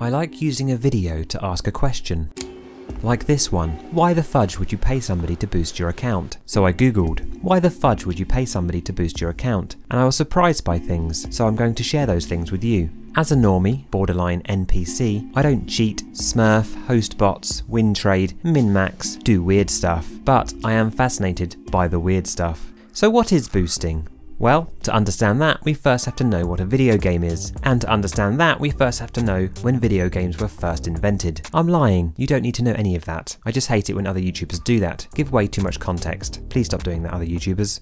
I like using a video to ask a question. Like this one, why the fudge would you pay somebody to boost your account? So I googled, why the fudge would you pay somebody to boost your account? And I was surprised by things, so I'm going to share those things with you. As a normie, borderline NPC, I don't cheat, smurf, host bots, win trade, min-max, do weird stuff, but I am fascinated by the weird stuff. So what is boosting? Well, to understand that, we first have to know what a video game is. And to understand that, we first have to know when video games were first invented. I'm lying, you don't need to know any of that. I just hate it when other YouTubers do that. Give way too much context. Please stop doing that, other YouTubers.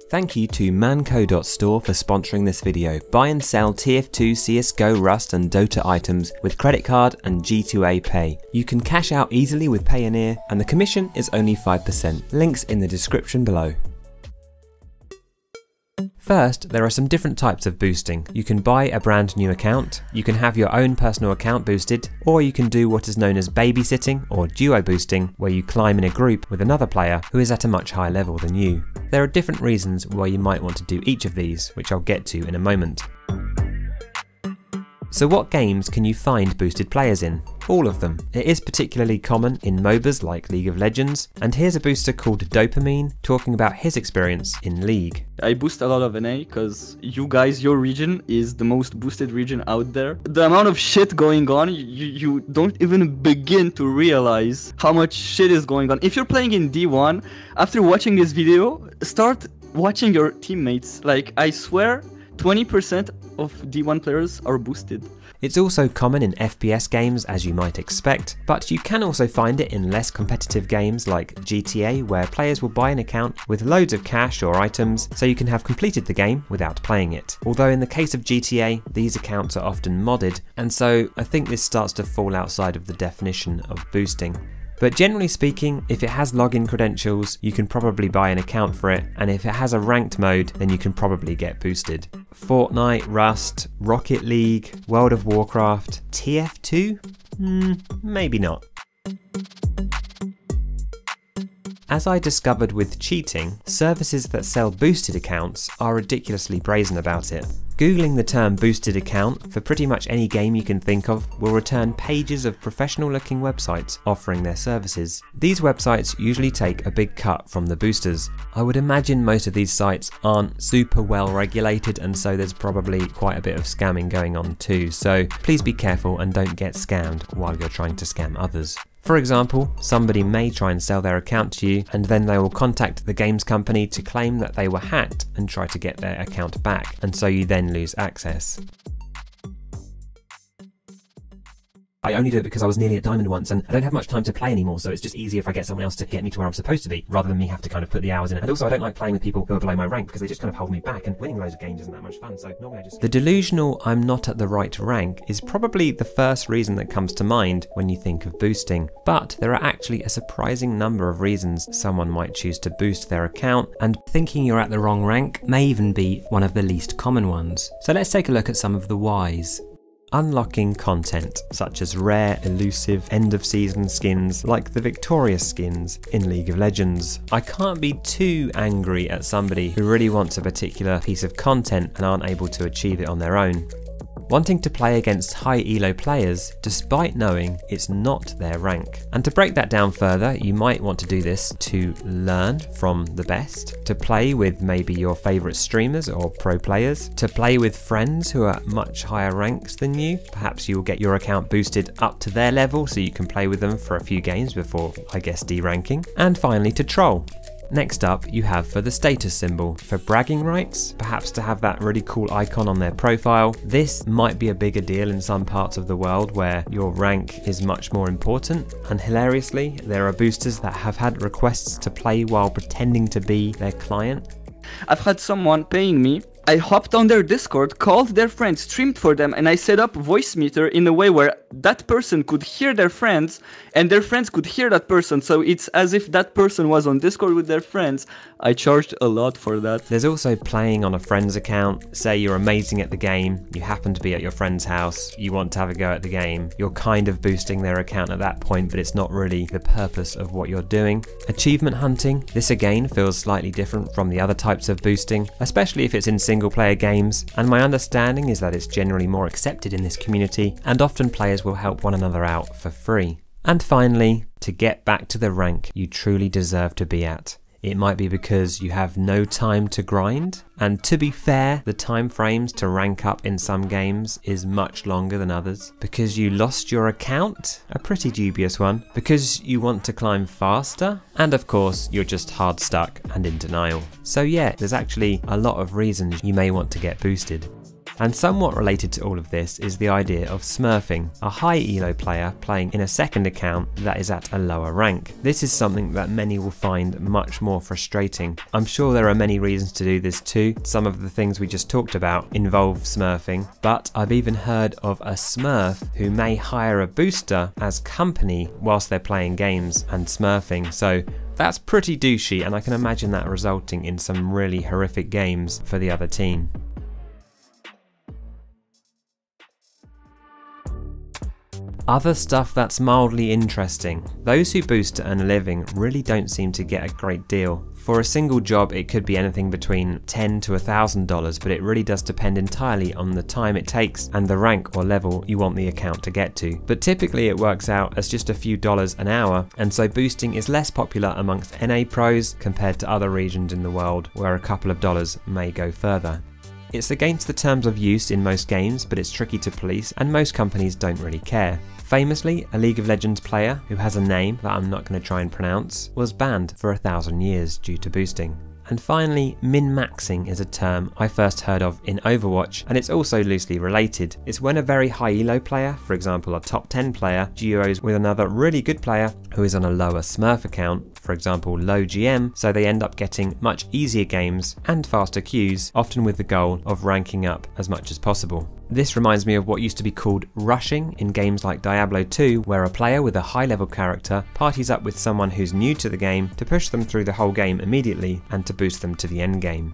Thank you to manco.store for sponsoring this video. Buy and sell TF2, CSGO, Rust and Dota items with credit card and G2A Pay. You can cash out easily with Payoneer and the commission is only 5%. Links in the description below. First, there are some different types of boosting. You can buy a brand new account, you can have your own personal account boosted, or you can do what is known as babysitting or duo boosting, where you climb in a group with another player who is at a much higher level than you. There are different reasons why you might want to do each of these, which I'll get to in a moment. So what games can you find boosted players in? All of them. It is particularly common in MOBAs like League of Legends, and here's a booster called Dopamine talking about his experience in League. I boost a lot of NA because you guys, your region is the most boosted region out there. The amount of shit going on, you don't even begin to realize how much shit is going on. If you're playing in D1, after watching this video, start watching your teammates. Like, I swear, 20% of D1 players are boosted. It's also common in FPS games, as you might expect, but you can also find it in less competitive games like GTA, where players will buy an account with loads of cash or items so you can have completed the game without playing it. Although in the case of GTA, these accounts are often modded, and so I think this starts to fall outside of the definition of boosting. But generally speaking, if it has login credentials, you can probably buy an account for it, and if it has a ranked mode, then you can probably get boosted. Fortnite, Rust, Rocket League, World of Warcraft, TF2? Maybe not. As I discovered with cheating, services that sell boosted accounts are ridiculously brazen about it. Googling the term boosted account for pretty much any game you can think of will return pages of professional looking websites offering their services. These websites usually take a big cut from the boosters. I would imagine most of these sites aren't super well regulated, and so there's probably quite a bit of scamming going on too, so please be careful and don't get scammed while you're trying to scam others. For example, somebody may try and sell their account to you, and then they will contact the games company to claim that they were hacked and try to get their account back, and so you then lose access. I only do it because I was nearly at Diamond once and I don't have much time to play anymore, so it's just easier if I get someone else to get me to where I'm supposed to be, rather than me have to kind of put the hours in it. And also I don't like playing with people who are below my rank because they just kind of hold me back, and winning loads of games isn't that much fun, so normally I just... The delusional I'm not at the right rank is probably the first reason that comes to mind when you think of boosting, but there are actually a surprising number of reasons someone might choose to boost their account, and thinking you're at the wrong rank may even be one of the least common ones. So let's take a look at some of the whys. Unlocking content, such as rare, elusive, end of season skins like the Victorious skins in League of Legends. I can't be too angry at somebody who really wants a particular piece of content and aren't able to achieve it on their own. Wanting to play against high ELO players despite knowing it's not their rank. And to break that down further, you might want to do this to learn from the best, to play with maybe your favourite streamers or pro players, to play with friends who are at much higher ranks than you. Perhaps you will get your account boosted up to their level so you can play with them for a few games before, I guess, deranking. And finally, to troll. Next up, you have for the status symbol. For bragging rights, perhaps to have that really cool icon on their profile. This might be a bigger deal in some parts of the world where your rank is much more important. And hilariously, there are boosters that have had requests to play while pretending to be their client. I've had someone paying me. I hopped on their Discord, called their friends, streamed for them, and I set up voice meter in a way where that person could hear their friends and their friends could hear that person. So it's as if that person was on Discord with their friends. I charged a lot for that. There's also playing on a friend's account. Say you're amazing at the game, you happen to be at your friend's house, you want to have a go at the game. You're kind of boosting their account at that point, but it's not really the purpose of what you're doing. Achievement hunting. This again feels slightly different from the other types of boosting, especially if it's in single single player games, and my understanding is that it's generally more accepted in this community, and often players will help one another out for free. And finally, to get back to the rank you truly deserve to be at. It might be because you have no time to grind, and to be fair, the time frames to rank up in some games is much longer than others. Because you lost your account, a pretty dubious one. Because you want to climb faster, and of course, you're just hard stuck and in denial. So yeah, there's actually a lot of reasons you may want to get boosted. And somewhat related to all of this is the idea of smurfing, a high ELO player playing in a second account that is at a lower rank. This is something that many will find much more frustrating. I'm sure there are many reasons to do this too. Some of the things we just talked about involve smurfing, but I've even heard of a smurf who may hire a booster as company whilst they're playing games and smurfing. So that's pretty douchey, and I can imagine that resulting in some really horrific games for the other team. Other stuff that's mildly interesting. Those who boost to earn a living really don't seem to get a great deal. For a single job, it could be anything between $10 to $1,000, but it really does depend entirely on the time it takes and the rank or level you want the account to get to. But typically it works out as just a few dollars an hour, and so boosting is less popular amongst NA pros compared to other regions in the world where a couple of dollars may go further. It's against the terms of use in most games, but it's tricky to police, and most companies don't really care. Famously, a League of Legends player, who has a name that I'm not going to try and pronounce, was banned for 1,000 years due to boosting. And finally, min-maxing is a term I first heard of in Overwatch, and it's also loosely related. It's when a very high ELO player, for example a top 10 player, duos with another really good player who is on a lower Smurf account, for example low GM, so they end up getting much easier games and faster queues, often with the goal of ranking up as much as possible. This reminds me of what used to be called rushing in games like Diablo 2, where a player with a high level character parties up with someone who's new to the game to push them through the whole game immediately and to boost them to the end game.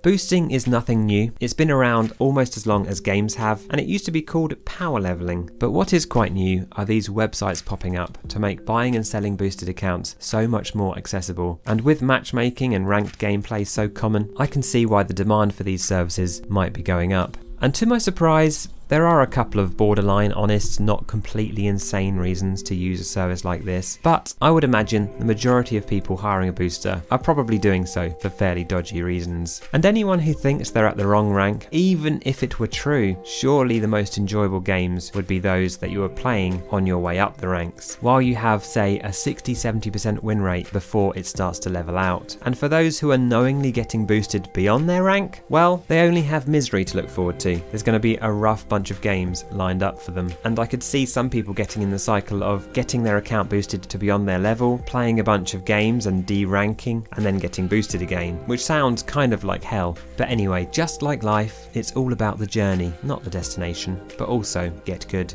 Boosting is nothing new. It's been around almost as long as games have, and it used to be called power leveling. But what is quite new are these websites popping up to make buying and selling boosted accounts so much more accessible. And with matchmaking and ranked gameplay so common, I can see why the demand for these services might be going up. And to my surprise, there are a couple of borderline honest, not completely insane reasons to use a service like this, but I would imagine the majority of people hiring a booster are probably doing so for fairly dodgy reasons. And anyone who thinks they're at the wrong rank, even if it were true, surely the most enjoyable games would be those that you are playing on your way up the ranks, while you have, say, a 60-70% win rate before it starts to level out. And for those who are knowingly getting boosted beyond their rank, well, they only have misery to look forward to. There's going to be a rough bunch of games lined up for them, and I could see some people getting in the cycle of getting their account boosted to beyond their level, playing a bunch of games and de-ranking, and then getting boosted again, which sounds kind of like hell. But anyway, just like life, it's all about the journey, not the destination, but also get good.